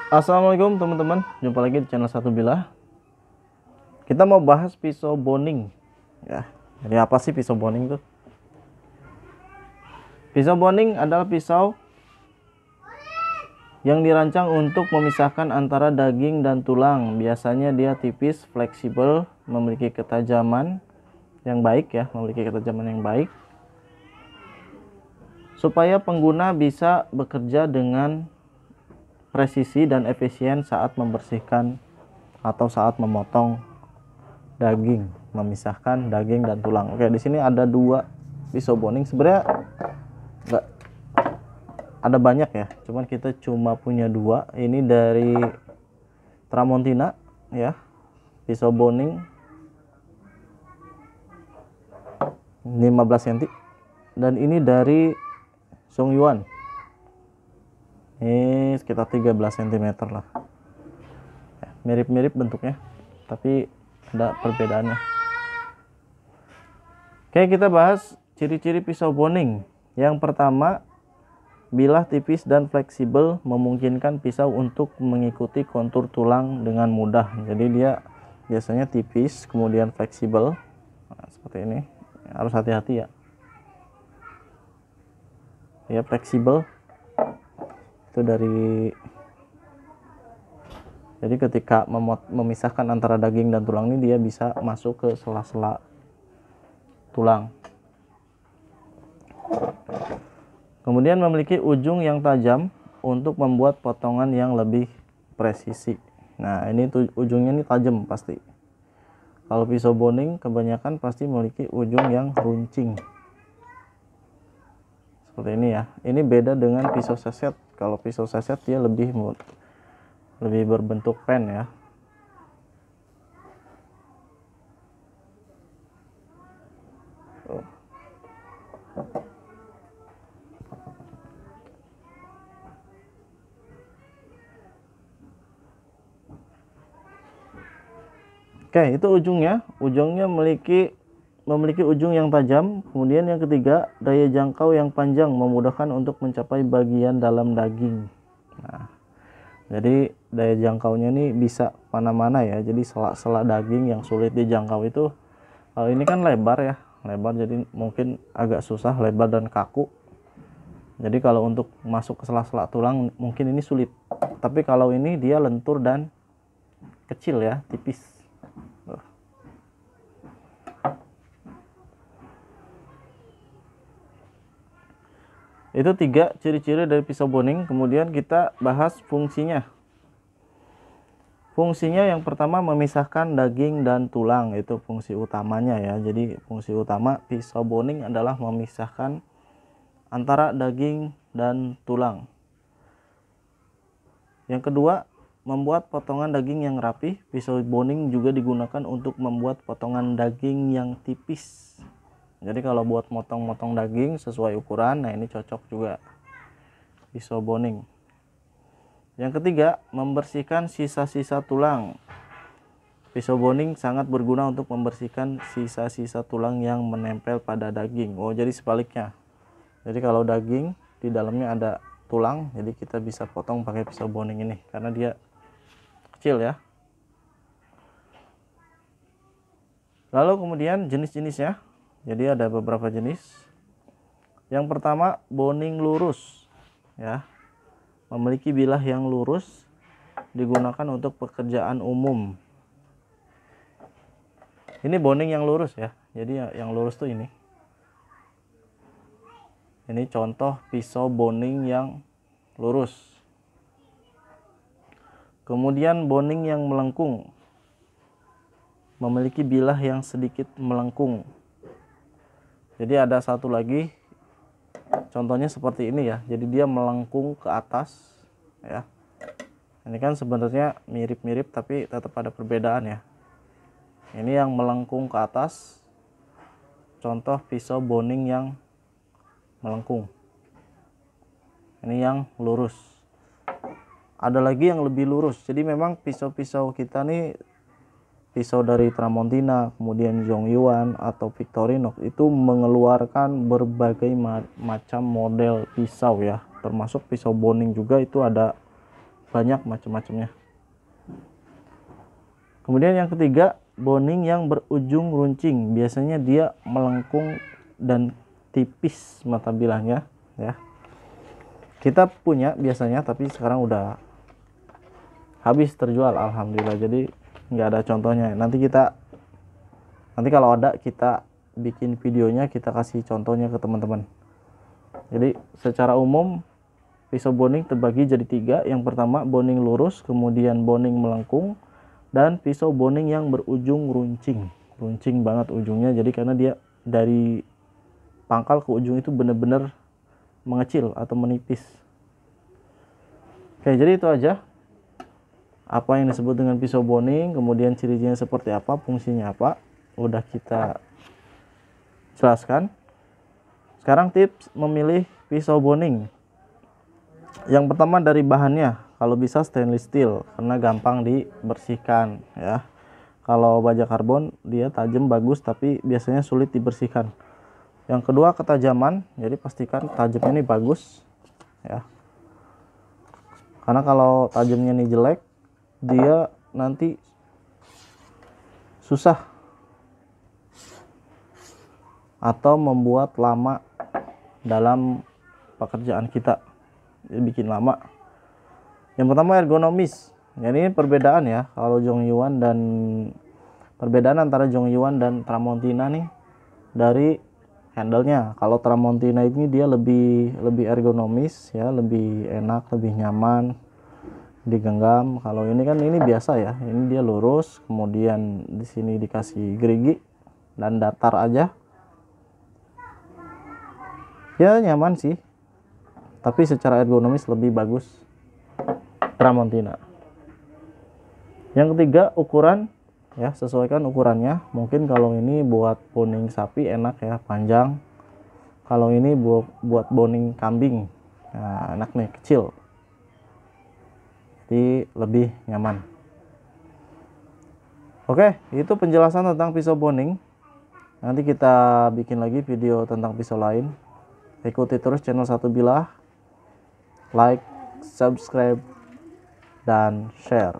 Assalamualaikum teman-teman, jumpa lagi di channel Satu Bilah. Kita mau bahas pisau boning ya. Jadi apa sih pisau boning itu? Pisau boning adalah pisau yang dirancang untuk memisahkan antara daging dan tulang. Biasanya dia tipis, fleksibel, memiliki ketajaman yang baik ya, supaya pengguna bisa bekerja dengan presisi dan efisien saat membersihkan atau saat memotong daging, memisahkan daging dan tulang. Oke, di sini ada dua pisau boning. Sebenarnya enggak ada banyak ya, cuman kita cuma punya dua. Ini dari Tramontina ya, pisau boning 15 cm, dan ini dari Songyuan, ini sekitar 13 cm lah. Mirip-mirip bentuknya, tapi ada perbedaannya. Oke, kita bahas ciri-ciri pisau boning. Yang pertama, bilah tipis dan fleksibel, memungkinkan pisau untuk mengikuti kontur tulang dengan mudah. Jadi dia biasanya tipis, kemudian fleksibel. Nah, seperti ini. Harus hati-hati ya. Ya, fleksibel. Itu dari, jadi ketika memisahkan antara daging dan tulang ini, dia bisa masuk ke sela-sela tulang. Kemudian memiliki ujung yang tajam untuk membuat potongan yang lebih presisi. Nah, ini tuh ujungnya ini tajam pasti. Kalau pisau boning kebanyakan pasti memiliki ujung yang runcing. Seperti ini ya. Ini beda dengan pisau seset. Kalau pisau seset dia lebih berbentuk pen ya. Oke, itu ujungnya memiliki ujung yang tajam. Kemudian yang ketiga, daya jangkau yang panjang, memudahkan untuk mencapai bagian dalam daging. Nah, jadi daya jangkaunya ini bisa mana-mana ya. Jadi sela-sela daging yang sulit dijangkau itu, kalau ini kan lebar ya, jadi mungkin agak susah, lebar dan kaku. Jadi kalau untuk masuk ke sela-sela tulang mungkin ini sulit. Tapi kalau ini dia lentur dan kecil ya, tipis. Itu tiga ciri-ciri dari pisau boning. Kemudian kita bahas fungsinya. Fungsinya yang pertama, memisahkan daging dan tulang. Itu fungsi utamanya ya. Jadi fungsi utama pisau boning adalah memisahkan antara daging dan tulang. Yang kedua, membuat potongan daging yang rapi. Pisau boning juga digunakan untuk membuat potongan daging yang tipis. Jadi kalau buat motong-motong daging sesuai ukuran, nah ini cocok juga pisau boning. Yang ketiga, membersihkan sisa-sisa tulang. Pisau boning sangat berguna untuk membersihkan sisa-sisa tulang yang menempel pada daging. Oh, jadi sebaliknya. Jadi kalau daging di dalamnya ada tulang, jadi kita bisa potong pakai pisau boning ini karena dia kecil ya. Lalu kemudian jenis-jenisnya. Jadi ada beberapa jenis. Yang pertama, boning lurus ya. Memiliki bilah yang lurus, digunakan untuk pekerjaan umum. Ini boning yang lurus ya. Jadi yang lurus tuh ini. Ini contoh pisau boning yang lurus. Kemudian boning yang melengkung. Memiliki bilah yang sedikit melengkung. Jadi ada satu lagi, contohnya seperti ini ya. Jadi dia melengkung ke atas ya. Ini kan sebenarnya mirip-mirip tapi tetap ada perbedaan ya. Ini yang melengkung ke atas, contoh pisau boning yang melengkung. Ini yang lurus. Ada lagi yang lebih lurus. Jadi memang pisau-pisau kita nih, pisau dari Tramontina, kemudian Songyuan atau Victorinox itu mengeluarkan berbagai macam model pisau ya, termasuk pisau boning juga itu ada banyak macam-macamnya. Kemudian yang ketiga, boning yang berujung runcing. Biasanya dia melengkung dan tipis mata bilahnya ya. Kita punya biasanya, tapi sekarang udah habis terjual alhamdulillah, jadi nggak ada contohnya. Nanti kalau ada kita bikin videonya, kita kasih contohnya ke teman-teman. Jadi secara umum pisau boning terbagi jadi 3. Yang pertama boning lurus, kemudian boning melengkung, dan pisau boning yang berujung runcing. Runcing banget ujungnya, jadi karena dia dari pangkal ke ujung itu benar-benar mengecil atau menipis. Oke, jadi itu aja apa yang disebut dengan pisau boning, kemudian ciri-cirinya seperti apa, fungsinya apa, udah kita jelaskan. Sekarang tips memilih pisau boning. Yang pertama dari bahannya, kalau bisa stainless steel karena gampang dibersihkan ya. Kalau baja karbon dia tajam bagus, tapi biasanya sulit dibersihkan. Yang kedua ketajaman, jadi pastikan tajamnya ini bagus ya. Karena kalau tajamnya ini jelek, dia nanti susah atau membuat lama dalam pekerjaan kita, jadi bikin lama. Yang pertama ergonomis. Jadi ini perbedaan ya, kalau Zhongyuan dan perbedaan antara Zhongyuan dan Tramontina nih dari handle-nya. Kalau Tramontina ini dia lebih ergonomis ya, lebih enak, lebih nyaman digenggam. Kalau ini kan ini biasa ya, ini dia lurus, kemudian di sini dikasih gerigi dan datar aja. Ya nyaman sih, tapi secara ergonomis lebih bagus Tramontina. Yang ketiga ukuran ya, sesuaikan ukurannya. Mungkin kalau ini buat boning sapi enak ya, panjang. Kalau ini buat boning kambing, nah, enak nih kecil, jadi lebih nyaman. Oke, itu penjelasan tentang pisau boning. Nanti kita bikin lagi video tentang pisau lain. Ikuti terus channel Satu Bilah, like, subscribe, dan share.